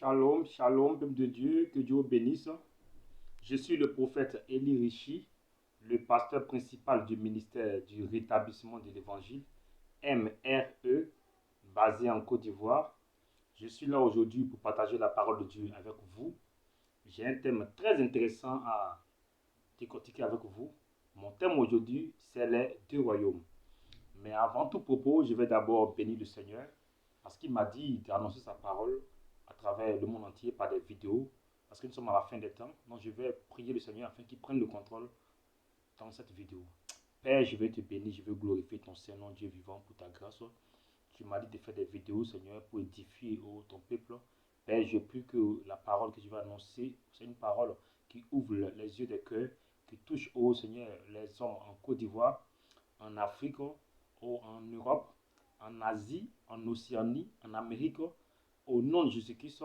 Shalom, shalom, peuple de Dieu, que Dieu vous bénisse. Je suis le prophète Eli Richi, le pasteur principal du ministère du rétablissement de l'évangile, MRE, basé en Côte d'Ivoire. Je suis là aujourd'hui pour partager la parole de Dieu avec vous. J'ai un thème très intéressant à décortiquer avec vous. Mon thème aujourd'hui, c'est les deux royaumes. Mais avant tout propos, je vais d'abord bénir le Seigneur parce qu'il m'a dit d'annoncer sa parole à travers le monde entier par des vidéos parce que nous sommes à la fin des temps. Donc je vais prier le Seigneur afin qu'il prenne le contrôle dans cette vidéo. Père, je vais te bénir, je veux glorifier ton Saint-Nom, Dieu vivant, pour ta grâce. Tu m'as dit de faire des vidéos, Seigneur, pour édifier ton peuple. Père, je prie que la parole que je vais annoncer, c'est une parole qui ouvre les yeux des cœurs, qui touche, oh Seigneur, les hommes en Côte d'Ivoire, en Afrique, en Europe, en Asie, en Océanie, en Amérique, au nom de Jésus-Christ,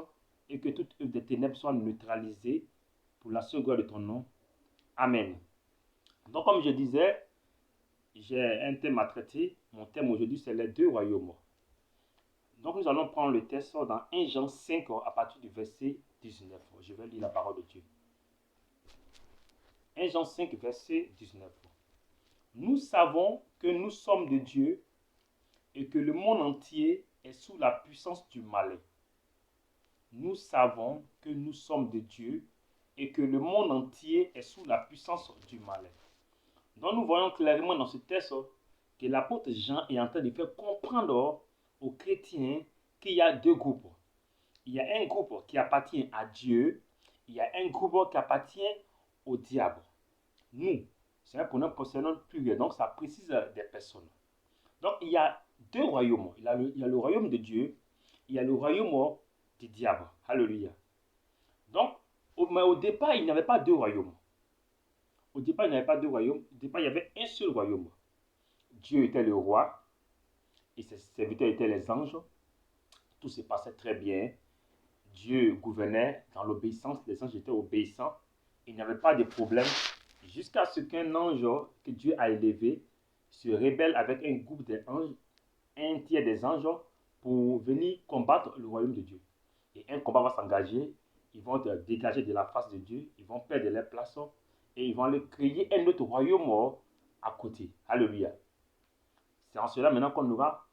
et que toute œuvre des ténèbres soit neutralisée pour la seule gloire de ton nom. Amen. Donc, comme je disais, j'ai un thème à traiter. Mon thème aujourd'hui, c'est les deux royaumes. Donc, nous allons prendre le texte dans 1 Jean 5 à partir du verset 19. Je vais lire la parole de Dieu. 1 Jean 5, verset 19. Nous savons que nous sommes de Dieu et que le monde entier est sous la puissance du malin. Nous savons que nous sommes de Dieu et que le monde entier est sous la puissance du malin. Donc nous voyons clairement dans ce texte que l'apôtre Jean est en train de faire comprendre aux chrétiens qu'il y a deux groupes. Il y a un groupe qui appartient à Dieu, il y a un groupe qui appartient au diable. Nous, c'est un pronom concernant pluriel, donc ça précise des personnes. Donc il y a deux royaumes. Il y a le royaume de Dieu, il y a le royaume du diable. Alléluia. Donc, mais au départ, il n'y avait pas deux royaumes. Au départ, il n'y avait pas deux royaumes. Au départ, il y avait un seul royaume. Dieu était le roi et ses serviteurs étaient les anges. Tout se passait très bien. Dieu gouvernait dans l'obéissance. Les anges étaient obéissants. Il n'y avait pas de problème jusqu'à ce qu'un ange que Dieu a élevé se rébelle avec un groupe d'anges, un tiers des anges, pour venir combattre le royaume de Dieu. Et un combat va s'engager. Ils vont te dégager de la face de Dieu. Ils vont perdre leur place. Et ils vont aller créer un autre royaume à côté. Alléluia. C'est en cela maintenant qu'on aura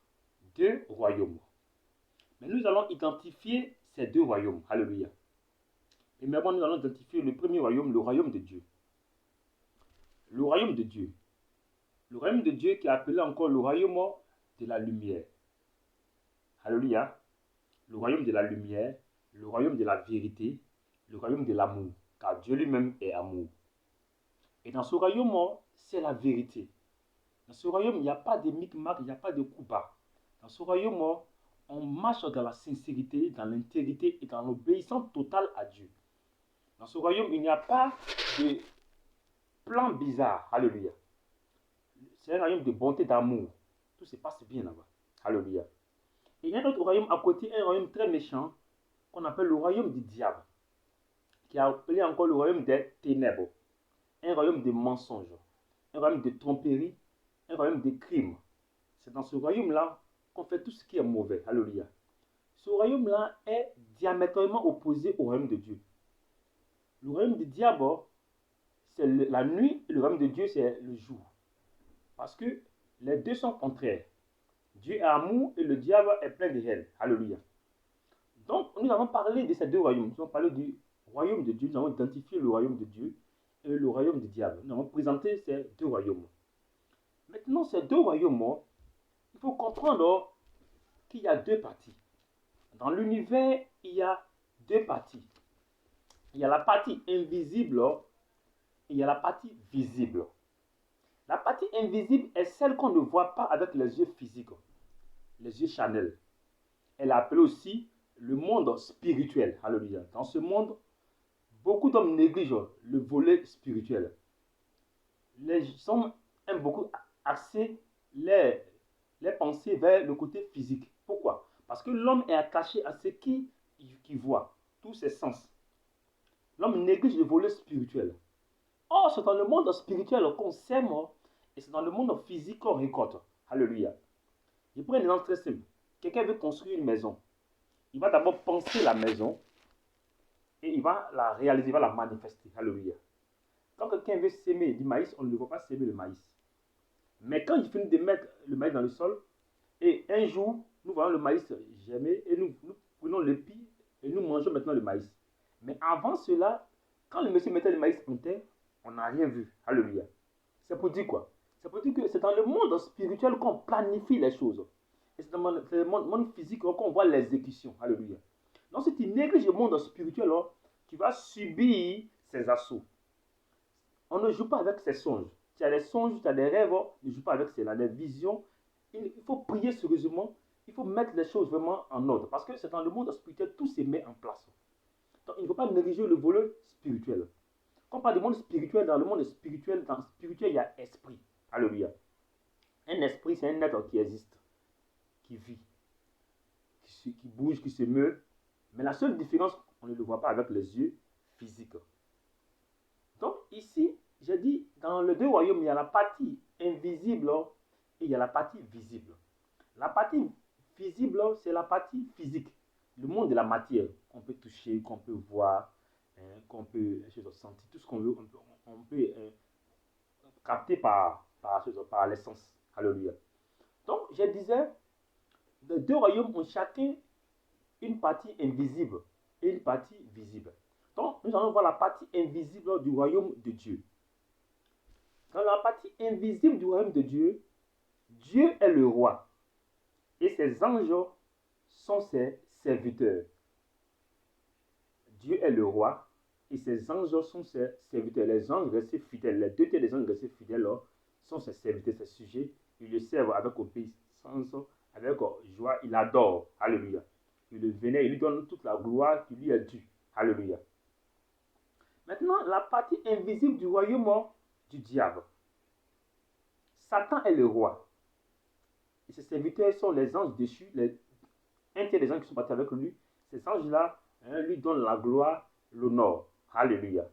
deux royaumes. Mais nous allons identifier ces deux royaumes. Alléluia. Et maintenant, nous allons identifier le premier royaume, le royaume de Dieu. Le royaume de Dieu. Le royaume de Dieu qui est appelé encore le royaume de la lumière. Alléluia. Le royaume de la lumière, le royaume de la vérité, le royaume de l'amour. Car Dieu lui-même est amour. Et dans ce royaume, c'est la vérité. Dans ce royaume, il n'y a pas de micmac, il n'y a pas de coup bas. Dans ce royaume, on marche dans la sincérité, dans l'intégrité et dans l'obéissance totale à Dieu. Dans ce royaume, il n'y a pas de plan bizarre. Alléluia. C'est un royaume de bonté, d'amour. Tout se passe bien là-bas. Alléluia. Et il y a un autre royaume à côté, un royaume très méchant, qu'on appelle le royaume du diable, qui est appelé encore le royaume des ténèbres. Un royaume de mensonges, un royaume de tromperie, un royaume de crimes. C'est dans ce royaume-là qu'on fait tout ce qui est mauvais. Alléluia. Ce royaume-là est diamétralement opposé au royaume de Dieu. Le royaume du diable, c'est la nuit, et le royaume de Dieu, c'est le jour. Parce que les deux sont contraires. Dieu est amour et le diable est plein de haine. Alléluia. Donc, nous avons parlé de ces deux royaumes. Nous avons parlé du royaume de Dieu, nous avons identifié le royaume de Dieu et le royaume du diable. Nous avons présenté ces deux royaumes. Maintenant, ces deux royaumes, il faut comprendre qu'il y a deux parties. Dans l'univers, il y a deux parties. Il y a la partie invisible et il y a la partie visible. La partie invisible est celle qu'on ne voit pas avec les yeux physiques, les yeux charnels. Elle est appelée aussi le monde spirituel. Alléluia. Dans ce monde, beaucoup d'hommes négligent le volet spirituel. Les hommes aiment beaucoup axer les pensées vers le côté physique. Pourquoi? Parce que l'homme est attaché à ce qu'il voit, tous ses sens. L'homme néglige le volet spirituel. Or, c'est dans le monde spirituel qu'on sème et c'est dans le monde physique qu'on récolte. Alléluia. Je prends un exemple très simple. Quelqu'un veut construire une maison. Il va d'abord penser la maison. et il va la réaliser, il va la manifester. Alléluia. Quand quelqu'un veut s'aimer du maïs, on ne le voit pas s'aimer le maïs. Mais quand il finit de mettre le maïs dans le sol, et un jour, nous voyons le maïs germer, et nous prenons le pis, et nous mangeons maintenant le maïs. Mais avant cela, quand le monsieur mettait le maïs en terre, on n'a rien vu. Alléluia. C'est pour dire quoi? C'est pour dire que c'est dans le monde spirituel qu'on planifie les choses. Et c'est dans le monde physique qu'on voit l'exécution. Alléluia. Donc si tu négliges le monde spirituel, tu vas subir ces assauts. On ne joue pas avec ses songes. Tu as des songes, tu as des rêves, ne joue pas avec cela, des visions. Il faut prier sérieusement. Il faut mettre les choses vraiment en ordre. Parce que c'est dans le monde spirituel, tout se met en place. Donc il ne faut pas négliger le volet spirituel. Quand on parle du monde spirituel, dans le monde spirituel, dans le spirituel, il y a esprit. Alléluia. Un esprit, c'est un être qui existe, qui vit, qui bouge, qui se meut. Mais la seule différence, on ne le voit pas avec les yeux physiques. Donc ici, j'ai dit, dans les deux royaumes, il y a la partie invisible et il y a la partie visible. La partie visible, c'est la partie physique, le monde de la matière, qu'on peut toucher, qu'on peut voir, qu'on peut sentir, tout ce qu'on veut, on peut capter par l'essence. Alléluia. Donc, je disais, les deux royaumes ont chacun une partie invisible et une partie visible. Donc, nous allons voir la partie invisible du royaume de Dieu. Dans la partie invisible du royaume de Dieu, Dieu est le roi et ses anges sont ses serviteurs. Dieu est le roi et ses anges sont ses serviteurs. Les anges restés fidèles, les deux tiers des anges restés fidèles sont ses serviteurs, ses sujets. Ils le servent avec obéissance, avec joie. Il adore. Alléluia. Il le vénère, il lui donne toute la gloire qui lui est due. Alléluia. Maintenant, la partie invisible du royaume du diable. Satan est le roi. Et ses serviteurs sont les anges déchus, un tiers des anges qui sont partis avec lui. Ces anges-là lui donnent la gloire, l'honneur. Alléluia.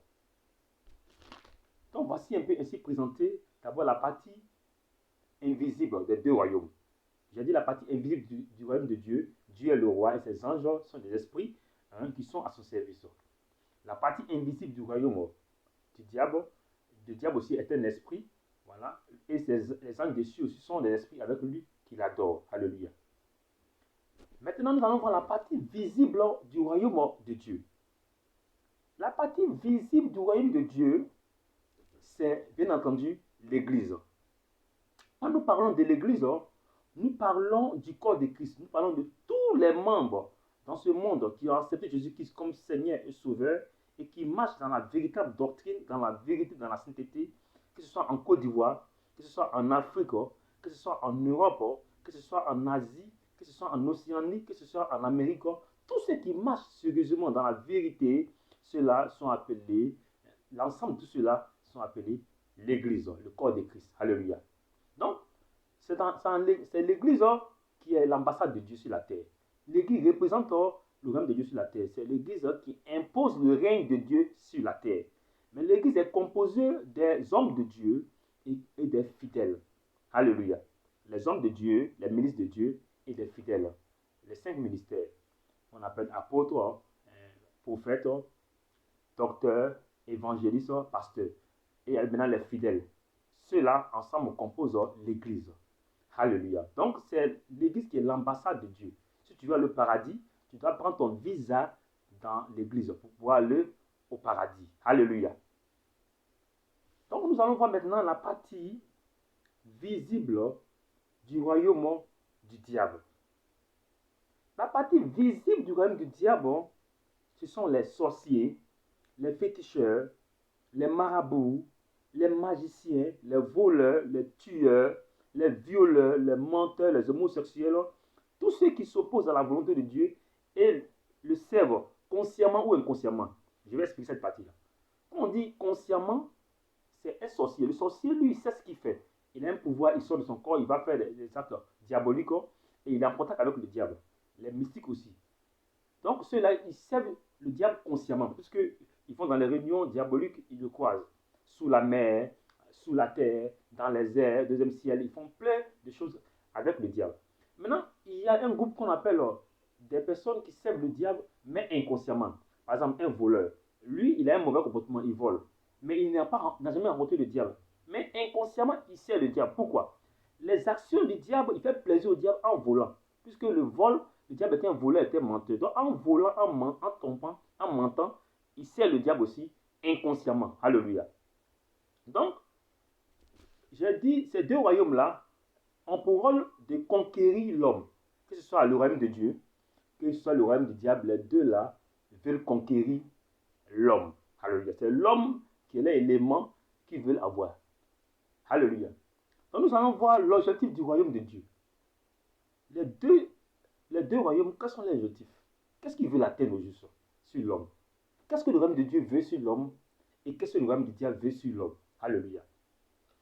Donc, voici un peu ainsi présenté d'abord la partie invisible des deux royaumes. J'ai dit la partie invisible du royaume de Dieu. Dieu est le roi et ses anges sont des esprits qui sont à son service. La partie invisible du royaume du diable aussi est un esprit. Voilà. Et les anges dessus aussi sont des esprits avec lui qui l'adorent. Alléluia. Maintenant, nous allons voir la partie visible du royaume de Dieu. La partie visible du royaume de Dieu, c'est bien entendu l'Église. Quand nous parlons de l'Église, nous parlons du corps de Christ. Nous parlons de tous les membres dans ce monde qui ont accepté Jésus-Christ comme Seigneur et Sauveur et qui marchent dans la véritable doctrine, dans la vérité, dans la sainteté, que ce soit en Côte d'Ivoire, que ce soit en Afrique, que ce soit en Europe, que ce soit en Asie, que ce soit en Océanie, que ce soit en Amérique. Tous ceux qui marchent sérieusement dans la vérité, ceux-là sont appelés, l'ensemble de tout cela sont appelés l'Église, le corps de Christ. Alléluia. Donc, c'est l'Église qui est l'ambassade de Dieu sur la terre. L'Église représente le règne de Dieu sur la terre. C'est l'Église qui impose le règne de Dieu sur la terre. Mais l'Église est composée des hommes de Dieu et des fidèles. Alléluia. Les hommes de Dieu, les ministres de Dieu et des fidèles. Les 5 ministères. On appelle apôtres, prophètes, docteurs, évangélistes, pasteurs. Et maintenant les fidèles. Ceux-là, ensemble, composent l'Église. Alléluia. Donc, c'est l'Église qui est l'ambassade de Dieu. Si tu veux aller au paradis, tu dois prendre ton visa dans l'Église pour pouvoir aller au paradis. Alléluia. Donc, nous allons voir maintenant la partie visible du royaume du diable. La partie visible du royaume du diable, ce sont les sorciers, les féticheurs, les marabouts, les magiciens, les voleurs, les tueurs, les violeurs, les menteurs, les homosexuels, tous ceux qui s'opposent à la volonté de Dieu et le servent consciemment ou inconsciemment. Je vais expliquer cette partie-là. Quand on dit consciemment, c'est un sorcier. Le sorcier, lui, il sait ce qu'il fait. Il a un pouvoir, il sort de son corps, il va faire des actes diaboliques et il est en contact avec le diable. Les mystiques aussi. Donc ceux-là, ils servent le diable consciemment, puisqu'ils vont dans les réunions diaboliques, ils le croisent. Sous la mer, sous la terre, dans les airs, deuxième ciel, ils font plein de choses avec le diable. Maintenant, il y a un groupe qu'on appelle des personnes qui servent le diable, mais inconsciemment. par exemple un voleur, lui, il a un mauvais comportement, il vole, mais il n'a jamais rencontré le diable. Mais inconsciemment, il sait le diable. Pourquoi? Les actions du diable, il fait plaisir au diable en volant. Puisque le vol, le diable était un voleur, était menteur. Donc en volant, en trompant, en mentant, il sait le diable aussi inconsciemment. Alléluia. Donc, j'ai dit, ces deux royaumes-là ont pour rôle de conquérir l'homme. Que ce soit le royaume de Dieu, que ce soit le royaume du diable, les deux-là veulent conquérir l'homme. Alléluia. C'est l'homme qui est l'élément qu'ils veulent avoir. Alléluia. Donc nous allons voir l'objectif du royaume de Dieu. Les deux royaumes, quels sont les objectifs? Qu'est-ce qu'ils veulent atteindre au juste sur l'homme? Qu'est-ce que le royaume de Dieu veut sur l'homme? Et qu'est-ce que le royaume du diable veut sur l'homme? Alléluia.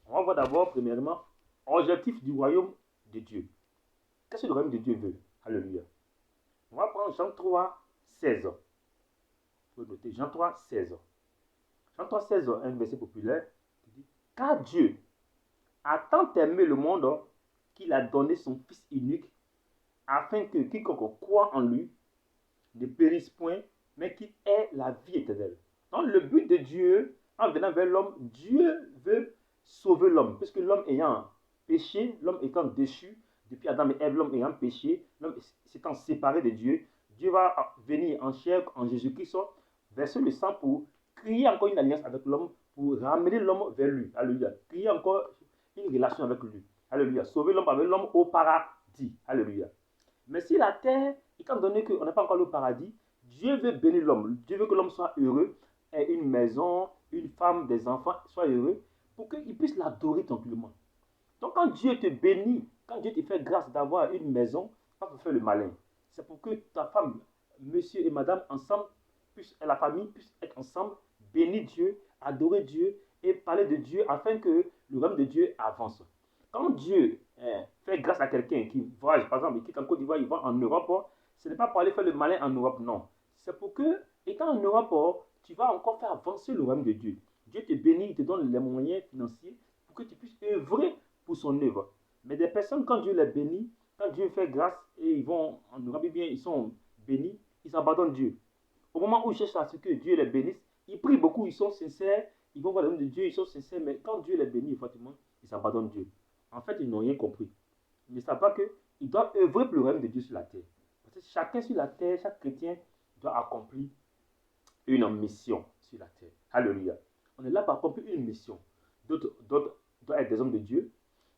On va voir d'abord, premièrement, l'objectif du royaume de Dieu. Qu'est-ce que le royaume de Dieu veut? Alléluia. On va prendre Jean 3, 16. Vous pouvez noter Jean 3, 16. Jean 3, 16, un verset populaire qui dit: car Dieu a tant aimé le monde qu'il a donné son Fils unique, afin que quiconque croit en lui ne périsse point, mais qu'il ait la vie éternelle. Donc le but de Dieu, en venant vers l'homme, Dieu veut sauver l'homme, puisque l'homme ayant péché, l'homme étant déchu, depuis Adam et Ève, l'homme ayant péché, l'homme s'étant séparé de Dieu, Dieu va venir en chair, en Jésus-Christ, verser le sang pour créer encore une alliance avec l'homme, pour ramener l'homme vers lui. Alléluia. Créer encore une relation avec lui. Alléluia. Sauver l'homme avec l'homme au paradis. Alléluia. Mais si la terre, étant donné qu'on n'est pas encore le paradis, Dieu veut bénir l'homme. Dieu veut que l'homme soit heureux, ait une maison, une femme, des enfants, soit heureux, pour qu'il puisse l'adorer tranquillement. Donc quand Dieu te bénit, quand Dieu te fait grâce d'avoir une maison, pas pour faire le malin. C'est pour que ta femme, monsieur et madame, ensemble, la famille puisse être ensemble, bénir Dieu, adorer Dieu et parler de Dieu afin que le royaume de Dieu avance. Quand Dieu fait grâce à quelqu'un qui voyage, par exemple, il quitte en Côte d'Ivoire, il va en Europe, ce n'est pas pour aller faire le malin en Europe, non. C'est pour que, étant en Europe, tu vas encore faire avancer le royaume de Dieu. Dieu te bénit, il te donne les moyens financiers pour que tu puisses œuvrer pour son œuvre. Mais des personnes, quand Dieu les bénit, quand Dieu fait grâce et ils vont en Europe, bien, ils sont bénis, ils abandonnent Dieu. Au moment où ils cherchent à ce que Dieu les bénisse, ils prient beaucoup, ils sont sincères, ils vont voir le nom de Dieu, ils sont sincères, mais quand Dieu les bénit, effectivement, ils abandonnent Dieu. En fait, ils n'ont rien compris. Ils ne savent pas qu'ils doivent œuvrer pour le royaume de Dieu sur la terre. Parce que chacun sur la terre, chaque chrétien doit accomplir une mission sur la terre. Alléluia. On est là pour accomplir une mission. D'autres doivent être des hommes de Dieu,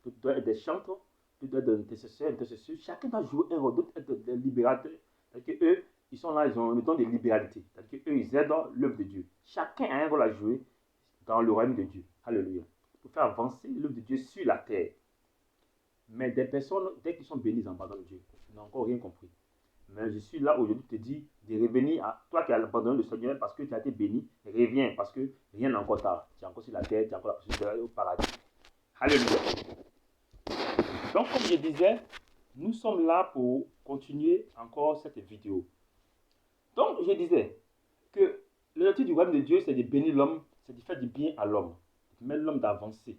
d'autres doivent être des chanteurs, d'autres doivent être des intercesseurs. Chacun doit jouer un rôle, d'autres être des libérateurs. C'est-à-dire qu'eux, ils sont là, ils ont le don de libéralité. C'est-à-dire qu'eux, ils aident l'œuvre de Dieu. Chacun a un rôle à jouer dans le royaume de Dieu. Alléluia. Pour faire avancer l'œuvre de Dieu sur la terre. Mais des personnes, dès qu'ils sont bénis, ils abandonnent Dieu. Ils n'ont encore rien compris. Mais je suis là aujourd'hui pour te dire de revenir à toi qui as abandonné le Seigneur parce que tu as été béni. Reviens parce que rien n'est encore tard. Tu es encore sur la terre, tu es encore la possibilité d'aller au paradis. Alléluia. Donc, comme je disais, nous sommes là pour continuer encore cette vidéo. Donc, je disais que l'objectif du royaume de Dieu, c'est de bénir l'homme, c'est de faire du bien à l'homme, de mettre l'homme d'avancer,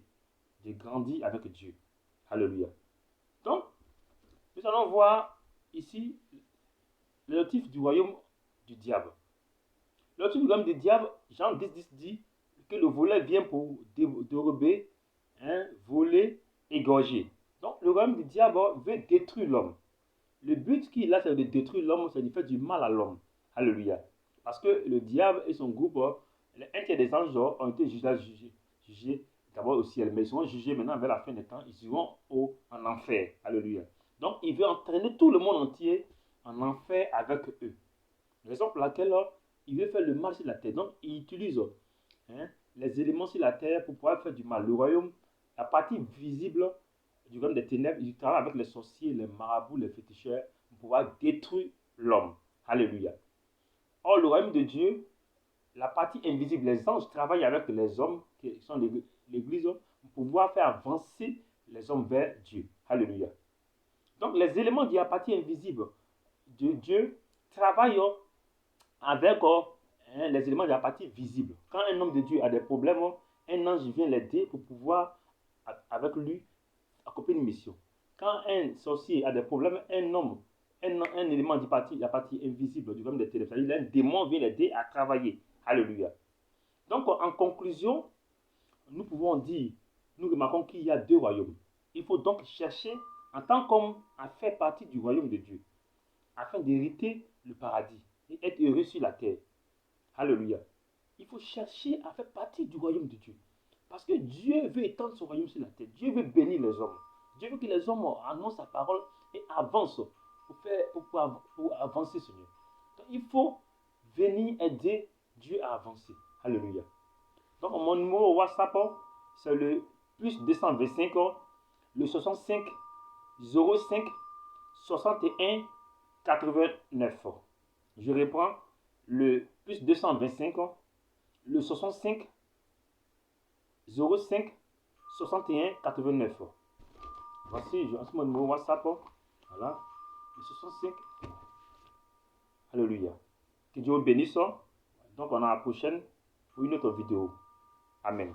de grandir avec Dieu. Alléluia. Donc, nous allons voir ici l'objectif du royaume du diable. L'objectif du royaume du diable, Jean 10 dit que le voleur vient pour dérober, voler, égorger. Donc, le royaume du diable veut détruire l'homme. Le but qu'il a, c'est de détruire l'homme, c'est de faire du mal à l'homme. Alléluia. Parce que le diable et son groupe, un tiers des anges ont été jugés d'abord au ciel, mais ils seront jugés maintenant vers la fin des temps, ils iront en enfer. Alléluia. Donc, il veut entraîner tout le monde entier en enfer avec eux. Raison pour laquelle il veut faire le mal sur la terre. Donc, il utilise les éléments sur la terre pour pouvoir faire du mal. Le royaume, la partie visible du royaume des ténèbres, il travaille avec les sorciers, les marabouts, les féticheurs pour pouvoir détruire l'homme. Alléluia. Or, le royaume de Dieu, la partie invisible, les anges travaillent avec les hommes qui sont l'église pour pouvoir faire avancer les hommes vers Dieu. Alléluia. Donc, les éléments de la partie invisible de Dieu travaillent avec les éléments de la partie visible. Quand un homme de Dieu a des problèmes, un ange vient l'aider pour pouvoir, avec lui, accomplir une mission. Quand un sorcier a des problèmes, un un élément la partie invisible du royaume des ténèbres. C'est-à-dire, un démon vient l'aider à travailler. Alléluia. Donc, en conclusion, nous pouvons dire, nous remarquons qu'il y a deux royaumes. Il faut donc chercher, en tant qu'homme, à faire partie du royaume de Dieu, afin d'hériter le paradis et être heureux sur la terre. Alléluia. Il faut chercher à faire partie du royaume de Dieu. Parce que Dieu veut étendre son royaume sur la terre. Dieu veut bénir les hommes. Dieu veut que les hommes annoncent sa parole et avancent pour avancer, Seigneur. Donc, il faut venir aider Dieu à avancer. Alléluia. Donc, mon numéro WhatsApp, c'est le plus 225, le 65 05 61 89. Je reprends le plus 225, le 65 05 61 89. Voici mon numéro WhatsApp. Voilà. Le 65. Alléluia. Que Dieu vous bénisse. Donc, on a la prochaine pour une autre vidéo. Amen.